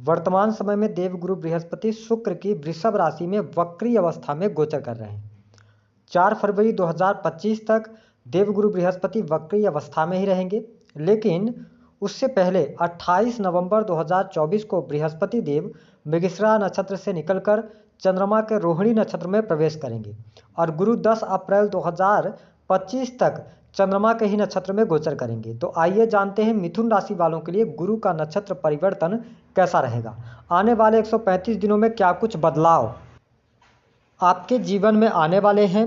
वर्तमान समय में देवगुरु बृहस्पति शुक्र की वृषभ राशि में वक्री अवस्था में गोचर कर रहे हैं। 4 फरवरी 2025 तक देवगुरु बृहस्पति वक्री अवस्था में ही रहेंगे, लेकिन उससे पहले 28 नवंबर 2024 को बृहस्पति देव मृगशिरा नक्षत्र से निकलकर चंद्रमा के रोहिणी नक्षत्र में प्रवेश करेंगे और गुरु 10 अप्रैल 2025 तक चंद्रमा के ही नक्षत्र में गोचर करेंगे। तो आइए जानते हैं मिथुन राशि वालों के लिए गुरु का नक्षत्र परिवर्तन कैसा रहेगा। आने वाले 135 दिनों में क्या कुछ बदलाव आपके जीवन में आने वाले हैं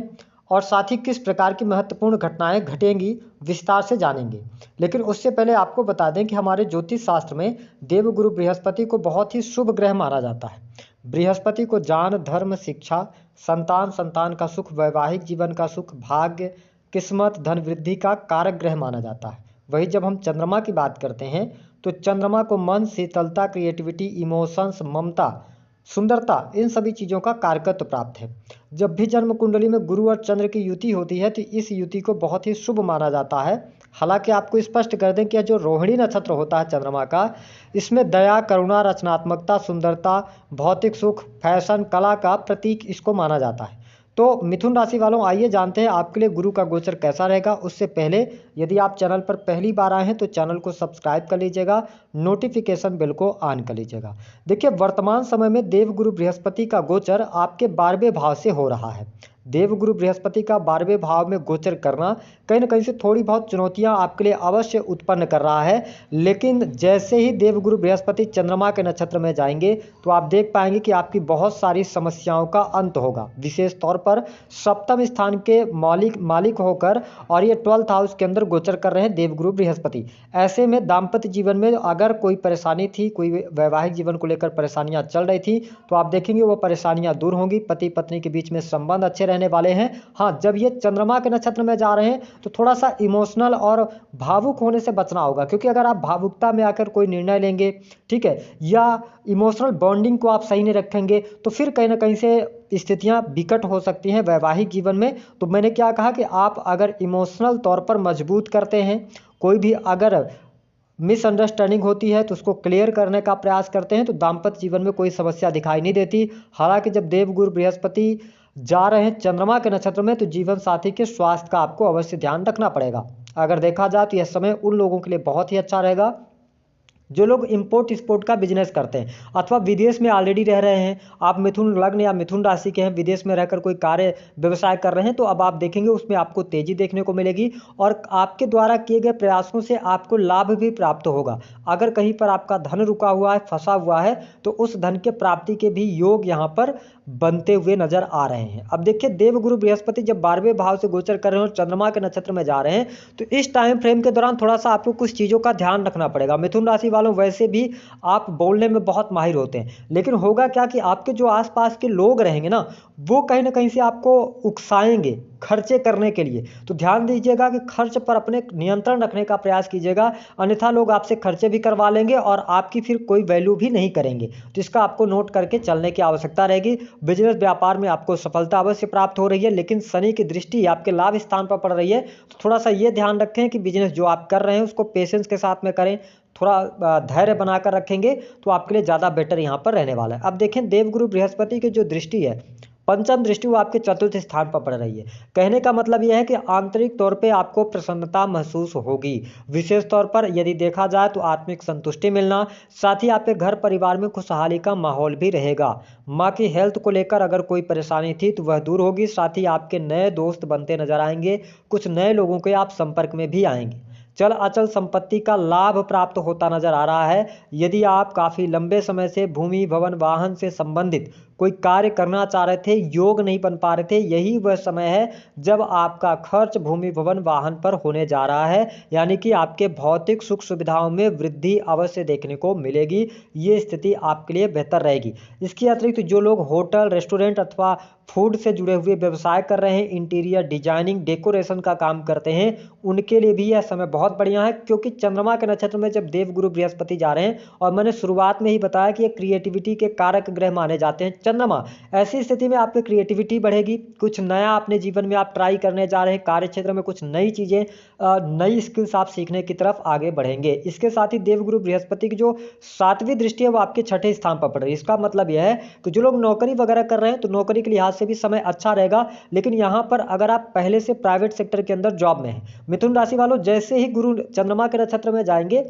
और साथ ही किस प्रकार की महत्वपूर्ण घटनाएं घटेंगी, विस्तार से जानेंगे। लेकिन उससे पहले आपको बता दें कि हमारे ज्योतिष शास्त्र में देवगुरु बृहस्पति को बहुत ही शुभ ग्रह माना जाता है। बृहस्पति को ज्ञान, धर्म, शिक्षा, संतान का सुख, वैवाहिक जीवन का सुख, भाग्य, किस्मत, धन वृद्धि का कारक ग्रह माना जाता है। वही जब हम चंद्रमा की बात करते हैं तो चंद्रमा को मन, शीतलता, क्रिएटिविटी, इमोशंस, ममता, सुंदरता, इन सभी चीज़ों का कारकत्व प्राप्त है। जब भी जन्म कुंडली में गुरु और चंद्र की युति होती है तो इस युति को बहुत ही शुभ माना जाता है। हालांकि आपको स्पष्ट कर दें कि जो रोहिणी नक्षत्र होता है चंद्रमा का, इसमें दया, करुणा, रचनात्मकता, सुंदरता, भौतिक सुख, फैशन, कला का प्रतीक इसको माना जाता है। तो मिथुन राशि वालों, आइए जानते हैं आपके लिए गुरु का गोचर कैसा रहेगा। उससे पहले यदि आप चैनल पर पहली बार आए हैं तो चैनल को सब्सक्राइब कर लीजिएगा, नोटिफिकेशन बेल को ऑन कर लीजिएगा। देखिए, वर्तमान समय में देवगुरु बृहस्पति का गोचर आपके 12वें भाव से हो रहा है। देवगुरु बृहस्पति का 12वें भाव में गोचर करना कहीं ना कहीं से थोड़ी बहुत चुनौतियां आपके लिए अवश्य उत्पन्न कर रहा है। लेकिन जैसे ही देवगुरु बृहस्पति चंद्रमा के नक्षत्र में जाएंगे तो आप देख पाएंगे कि आपकी बहुत सारी समस्याओं का अंत होगा। विशेष तौर पर सप्तम स्थान के मालिक होकर और ये 12th हाउस के अंदर गोचर कर रहे हैं देवगुरु बृहस्पति। ऐसे में दाम्पत्य जीवन में अगर कोई परेशानी थी, कोई वैवाहिक जीवन को लेकर परेशानियां चल रही थी, तो आप देखेंगे वो परेशानियां दूर होंगी। पति पत्नी के बीच में संबंध अच्छे रहने वाले हैं। हाँ, जब ये चंद्रमा के नक्षत्र में जा रहे हैं तो थोड़ा सा इमोशनल और भावुक होने से बचना होगा, क्योंकि अगर आप भावुकता में आकर कोई निर्णय लेंगे, ठीक है, या इमोशनल बॉन्डिंग को आप सही नहीं रखेंगे तो फिर कहीं ना कहीं से स्थितियां विकट हो सकती हैं वैवाहिक जीवन में। तो मैंने क्या कहा कि आप अगर इमोशनल तौर पर मजबूत करते हैं, कोई भी अगर मिसअंडरस्टैंडिंग होती है तो उसको क्लियर करने का प्रयास करते हैं, तो दाम्पत्य जीवन में कोई समस्या दिखाई नहीं देती। हालांकि जब देवगुरु बृहस्पति जा रहे हैं चंद्रमा के नक्षत्र में तो जीवन साथी के स्वास्थ्य का आपको अवश्य ध्यान रखना पड़ेगा। अगर देखा जाए तो यह समय उन लोगों के लिए बहुत ही अच्छा रहेगा जो लोग इंपोर्ट एक्सपोर्ट का बिजनेस करते हैं अथवा विदेश में ऑलरेडी रह रहे हैं। आप मिथुन लग्न या मिथुन राशि के हैं, विदेश में रहकर कोई कार्य व्यवसाय कर रहे हैं, तो अब आप देखेंगे उसमें आपको तेजी देखने को मिलेगी और आपके द्वारा किए गए प्रयासों से आपको लाभ भी प्राप्त होगा। अगर कहीं पर आपका धन रुका हुआ है, फंसा हुआ है, तो उस धन के प्राप्ति के भी योग यहाँ पर बनते हुए नजर आ रहे हैं। अब देखिए, देवगुरु बृहस्पति जब 12वें भाव से गोचर कर रहे हैं और चंद्रमा के नक्षत्र में जा रहे हैं तो इस टाइम फ्रेम के दौरान थोड़ा सा आपको कुछ चीज़ों का ध्यान रखना पड़ेगा। मिथुन राशि वालों, वैसे भी आप बोलने में बहुत माहिर होते हैं, लेकिन होगा क्या कि आपके जो आसपास के लोग रहेंगे ना, वो कहीं ना कहीं से आपको उकसाएंगे खर्चे करने के लिए। तो ध्यान दीजिएगा कि खर्च पर अपने नियंत्रण रखने का प्रयास कीजिएगा, अन्यथा लोग आपसे खर्चे भी करवा लेंगे और आपकी फिर कोई वैल्यू भी नहीं करेंगे। तो इसका आपको नोट करके चलने की आवश्यकता रहेगी। बिजनेस व्यापार में आपको सफलता अवश्य प्राप्त हो रही है, लेकिन शनि की दृष्टि आपके लाभ स्थान पर पड़ रही है। तो थोड़ा सा ये ध्यान रखें कि बिजनेस जो आप कर रहे हैं उसको पेशेंस के साथ में करें, थोड़ा धैर्य बनाकर रखेंगे तो आपके लिए ज़्यादा बेटर यहाँ पर रहने वाला है। अब देखें, देवगुरु बृहस्पति की जो दृष्टि है, पंचम दृष्टि, वो आपके चतुर्थ स्थान पर पड़ रही है। कहने का मतलब यह है कि आंतरिक तौर पे आपको प्रसन्नता महसूस होगी। विशेष तौर पर यदि देखा जाए तो आत्मिक संतुष्टि मिलना, साथ ही आपके घर परिवार में खुशहाली का माहौल भी रहेगा। माँ की हेल्थ को लेकर अगर कोई परेशानी थी तो वह दूर होगी। साथ ही आपके नए दोस्त बनते नजर आएंगे, कुछ नए लोगों के आप संपर्क में भी आएंगे। चल अचल संपत्ति का लाभ प्राप्त होता नजर आ रहा है। यदि आप काफ़ी लंबे समय से भूमि, भवन, वाहन से संबंधित कोई कार्य करना चाह रहे थे, योग नहीं बन पा रहे थे, यही वह समय है जब आपका खर्च भूमि, भवन, वाहन पर होने जा रहा है। यानी कि आपके भौतिक सुख सुविधाओं में वृद्धि अवश्य देखने को मिलेगी। ये स्थिति आपके लिए बेहतर रहेगी। इसके अतिरिक्त जो लोग होटल, रेस्टोरेंट अथवा फूड से जुड़े हुए व्यवसाय कर रहे हैं, इंटीरियर डिजाइनिंग डेकोरेशन का काम करते हैं, उनके लिए भी यह समय बहुत बढ़िया है, क्योंकि चंद्रमा के नक्षत्र में जब देवगुरु बृहस्पति जा रहे हैं, और मैंने शुरुआत में ही बताया कि ये क्रिएटिविटी के कारक ग्रह माने जाते हैं चंद्रमा। ऐसी स्थिति में आपकी क्रिएटिविटी बढ़ेगी, कुछ नया अपने जीवन में आप ट्राई करने जा रहे हैं, कार्य क्षेत्र में कुछ नई चीज़ें, नई स्किल्स आप सीखने की तरफ आगे बढ़ेंगे। इसके साथ ही देवगुरु बृहस्पति की जो 7वीं दृष्टि है वो आपके 6ठे स्थान पर पड़ रही है। इसका मतलब यह है कि जो लोग नौकरी वगैरह कर रहे हैं तो नौकरी के लिहाज से भी समय अच्छा रहेगा। लेकिन यहाँ पर अगर आप पहले से प्राइवेट सेक्टर के अंदर जॉब में हैं, मिथुन राशि वालों, जैसे ही गुरु चंद्रमा के नक्षत्र में जाएंगे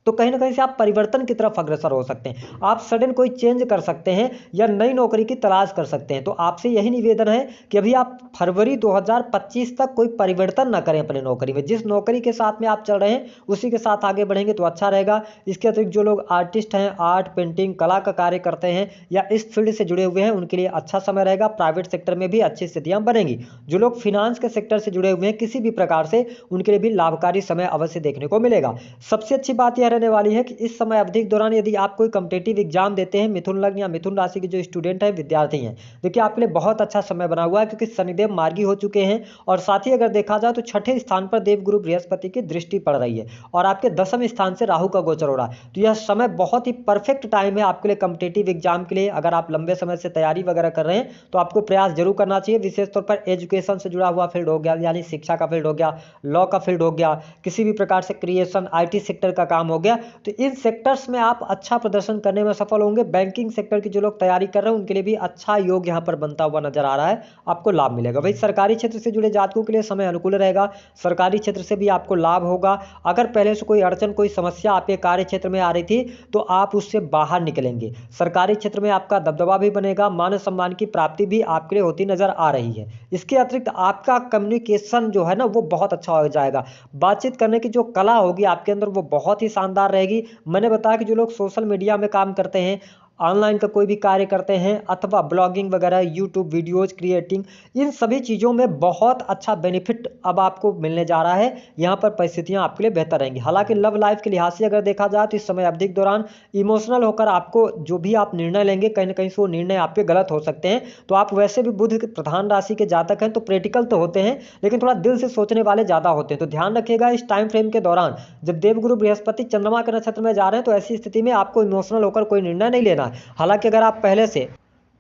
तो कहीं ना कहीं से आप परिवर्तन की तरफ अग्रसर हो सकते हैं, आप सडन कोई चेंज कर सकते हैं या नई नौकरी की तलाश कर सकते हैं। तो आपसे यही निवेदन है कि अभी आप फरवरी 2025 तक कोई परिवर्तन ना करें अपने नौकरी में, जिस नौकरी के साथ में आप चल रहे हैं उसी के साथ आगे बढ़ेंगे तो अच्छा रहेगा। इसके अतिरिक्त जो लोग आर्टिस्ट हैं, आर्ट पेंटिंग कला का कार्य करते हैं या इस फील्ड से जुड़े हुए हैं, उनके लिए अच्छा समय रहेगा, प्राइवेट सेक्टर में भी अच्छी स्थितियां बनेंगी। जो लोग फिनांस के सेक्टर से जुड़े हुए हैं किसी भी प्रकार से, उनके लिए भी लाभकारी समय अवश्य देखने को मिलेगा। सबसे अच्छी बात यह रहने वाली है कि इस समय अवधि के दौरान यदि आप कोई कॉम्पिटिटिव एग्जाम देते हैं, मिथुन लग्न या मिथुन राशि के जो स्टूडेंट हैं, विद्यार्थी हैं, देखिए आपके लिए बहुत अच्छा समय बना हुआ है, क्योंकि शनिदेव मार्गी हो चुके हैं और साथ ही अगर देखा जाए तो 6ठे स्थान पर देवगुरु बृहस्पति की दृष्टि पड़ रही है और आपके 10वें स्थान से राहु का गोचर हो रहा है। तो यह समय बहुत ही परफेक्ट टाइम है आपके लिए कॉम्पिटिटिव एग्जाम के लिए। अगर आप लंबे समय से तैयारी वगैरह कर रहे हैं तो आपको प्रयास जरूर करना चाहिए। विशेष तौर पर एजुकेशन से जुड़ा हुआ फील्ड हो गया, यानी शिक्षा का फील्ड हो गया, लॉ का फील्ड हो गया, किसी भी प्रकार से क्रिएशन IT सेक्टर का काम हो गया, तो इन सेक्टर्स में आप अच्छा प्रदर्शन करने में सफल होंगे। बैंकिंग सेक्टर की जो लोग तैयारी कर रहे हैं उनके लिए भी अच्छा योग यहां पर बनता हुआ नजर आ रहा है, आपको लाभ मिलेगा। भाई सरकारी क्षेत्र से जुड़े जातकों के लिए समय अनुकूल रहेगा, सरकारी क्षेत्र से भी आपको लाभ होगा। अगर पहले से कोई अड़चन, कोई समस्या आपके कार्य क्षेत्र में आ रही थी तो आप उससे बाहर निकलेंगे, सरकारी क्षेत्र में आपका दबदबा भी बनेगा, मान सम्मान की प्राप्ति भी आपके लिए होती नजर आ रही है। इसके अतिरिक्त आपका कम्युनिकेशन जो है ना वो बहुत अच्छा हो जाएगा, बातचीत करने की जो कला होगी आपके अंदर वो बहुत ही शानदार रहेगी। मैंने बताया कि जो लोग सोशल मीडिया में काम करते हैं, ऑनलाइन का कोई भी कार्य करते हैं अथवा ब्लॉगिंग वगैरह, यूट्यूब वीडियोज क्रिएटिंग, इन सभी चीज़ों में बहुत अच्छा बेनिफिट अब आपको मिलने जा रहा है। यहाँ पर परिस्थितियाँ आपके लिए बेहतर रहेंगी। हालांकि लव लाइफ के लिहाज से अगर देखा जाए तो इस समय अवधि के दौरान इमोशनल होकर आपको जो भी आप निर्णय लेंगे कहीं ना कहीं से वो निर्णय आपके गलत हो सकते हैं। तो आप वैसे भी बुध प्रधान राशि के जातक हैं तो प्रैक्टिकल तो होते हैं, लेकिन थोड़ा दिल से सोचने वाले ज़्यादा होते हैं। तो ध्यान रखिएगा इस टाइम फ्रेम के दौरान जब देवगुरु बृहस्पति चंद्रमा के नक्षत्र में जा रहे हैं तो ऐसी स्थिति में आपको इमोशनल होकर कोई निर्णय नहीं लेना है। हालांकि अगर आप पहले से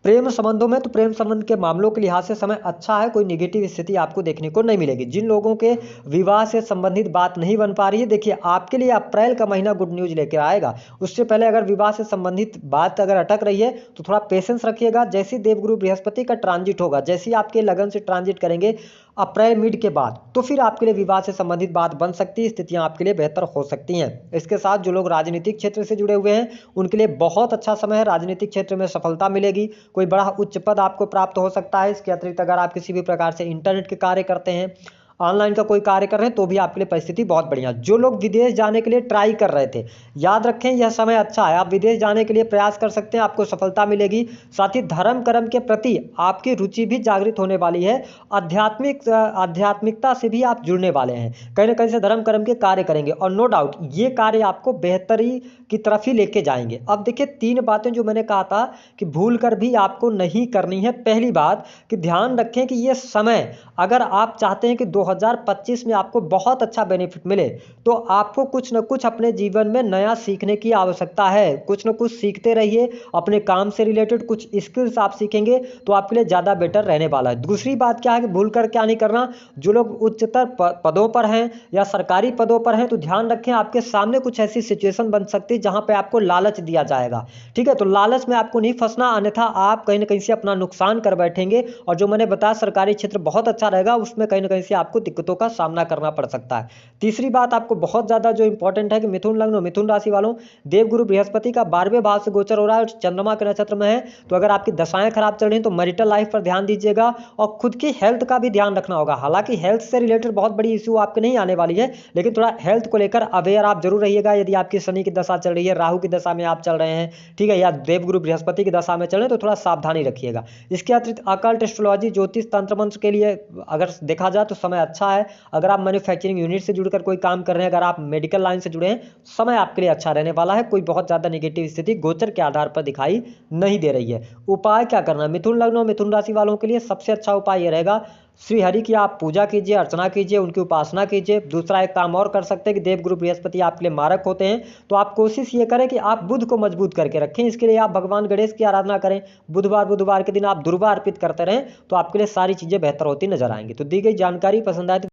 प्रेम संबंधों में, तो प्रेम संबंध के मामलों के लिहाज से समय अच्छा है, कोई नेगेटिव स्थिति आपको देखने को नहीं मिलेगी। जिन लोगों के विवाह से संबंधित बात नहीं बन पा रही है, देखिए आपके लिए अप्रैल का महीना गुड न्यूज लेकर आएगा। उससे पहले अगर विवाह से संबंधित बात अगर अटक रही है तो थोड़ा पेशेंस रखिएगा। जैसे देवगुरु बृहस्पति का ट्रांजिट होगा, जैसे ही आपके लगन से ट्रांजिट करेंगे अप्रैल मिड के बाद, तो फिर आपके लिए विवाह से संबंधित बात बन सकती है, स्थितियां आपके लिए बेहतर हो सकती हैं। इसके साथ जो लोग राजनीतिक क्षेत्र से जुड़े हुए हैं उनके लिए बहुत अच्छा समय है, राजनीतिक क्षेत्र में सफलता मिलेगी, कोई बड़ा उच्च पद आपको प्राप्त हो सकता है। इसके अतिरिक्त अगर आप किसी भी प्रकार से इंटरनेट के कार्य करते हैं, ऑनलाइन का कोई कार्य कर रहे हैं तो भी आपके लिए परिस्थिति बहुत बढ़िया। जो लोग विदेश जाने के लिए ट्राई कर रहे थे, याद रखें यह समय अच्छा है, आप विदेश जाने के लिए प्रयास कर सकते हैं, आपको सफलता मिलेगी। साथ ही धर्म कर्म के प्रति आपकी रुचि भी जागृत होने वाली है, आध्यात्मिकता से भी आप जुड़ने वाले हैं, कहीं ना कहीं से धर्म कर्म के कार्य करेंगे और नो डाउट ये कार्य आपको बेहतरी की तरफ ही लेके जाएंगे। अब देखिए 3 बातें जो मैंने कहा था कि भूल कर भी आपको नहीं करनी है। पहली बात कि ध्यान रखें कि ये समय अगर आप चाहते हैं कि 2025 में आपको बहुत अच्छा बेनिफिट मिले तो आपको कुछ न कुछ अपने जीवन में नया सीखने की आवश्यकता है। कुछ न कुछ सीखते रहिए, अपने काम से रिलेटेड कुछ स्किल्स आप सीखेंगे तो आपके लिए ज़्यादा बेटर रहने वाला है। दूसरी बात क्या है कि भूल कर क्या नहीं करना, जो लोग उच्चतर पदों पर हैं या सरकारी पदों पर हैं तो ध्यान रखें आपके सामने कुछ ऐसी सिचुएशन बन सकती है जहां पे आपको लालच दिया जाएगा, ठीक है। तो लालच में आपको नहीं फंसना, अन्यथा आप कहीं ना कहीं से अपना नुकसान कर बैठेंगे। और जो मैंने बताया सरकारी क्षेत्र बहुत अच्छा रहेगा, उसमें कहीं ना कहीं से आपको दिक्कतों का सामना करना पड़ सकता है। तीसरी बात आपको बहुत ज्यादा जो इंपॉर्टेंट है कि मिथुन लग्न और मिथुन राशि वालों, देवगुरु बृहस्पति का 12वें भाव से गोचर हो रहा है और चंद्रमा के नक्षत्र में है। तो अगर आपकी दशाएं खराब चल रही हैं तो मैरिटल लाइफ पर ध्यान दीजिएगा और खुद की हेल्थ का भी ध्यान रखना होगा। हालांकि हेल्थ से रिलेटेड बहुत बड़ी इश्यू आपके नहीं आने वाली है, लेकिन थोड़ा हेल्थ को लेकर अवेयर आप जरूर रहिएगा। यदि आपकी शनि की दशा चल रही है, राहु की दशा में आप चल रहे हैं, ठीक है, या देवगुरु बृहस्पति की दशा में चल रहे हैं तो थोड़ा सावधानी रखिएगा। इसके अतिरिक्त अकल्ट, एस्ट्रोलॉजी, ज्योतिष, तंत्र मंत्र के लिए अगर देखा जाए तो समय अच्छा है। अगर आप मैन्युफैक्चरिंग यूनिट से जुड़कर कोई काम कर रहे हैं, अगर आप मेडिकल लाइन से जुड़े हैं, समय आपके लिए अच्छा रहने वाला है। कोई बहुत ज़्यादा नेगेटिव स्थिति गोचर के आधार पर दिखाई नहीं दे रही है। उपाय क्या करना है? मिथुन लग्न और मिथुन राशि वालों के लिए सबसे अच्छा उपाय ये रहेगा, श्री हरि की आप पूजा कीजिए, अर्चना कीजिए, उनकी उपासना कीजिए। दूसरा एक काम और कर सकते हैं कि देवगुरु बृहस्पति आपके लिए मारक होते हैं, तो आप कोशिश ये करें कि आप बुध को मजबूत करके रखें। इसके लिए आप भगवान गणेश की आराधना करें। बुधवार के दिन आप दुर्वा अर्पित करते रहें, तो आपके लिए सारी चीज़ें बेहतर होती नजर आएंगी। तो दी गई जानकारी पसंद आए तो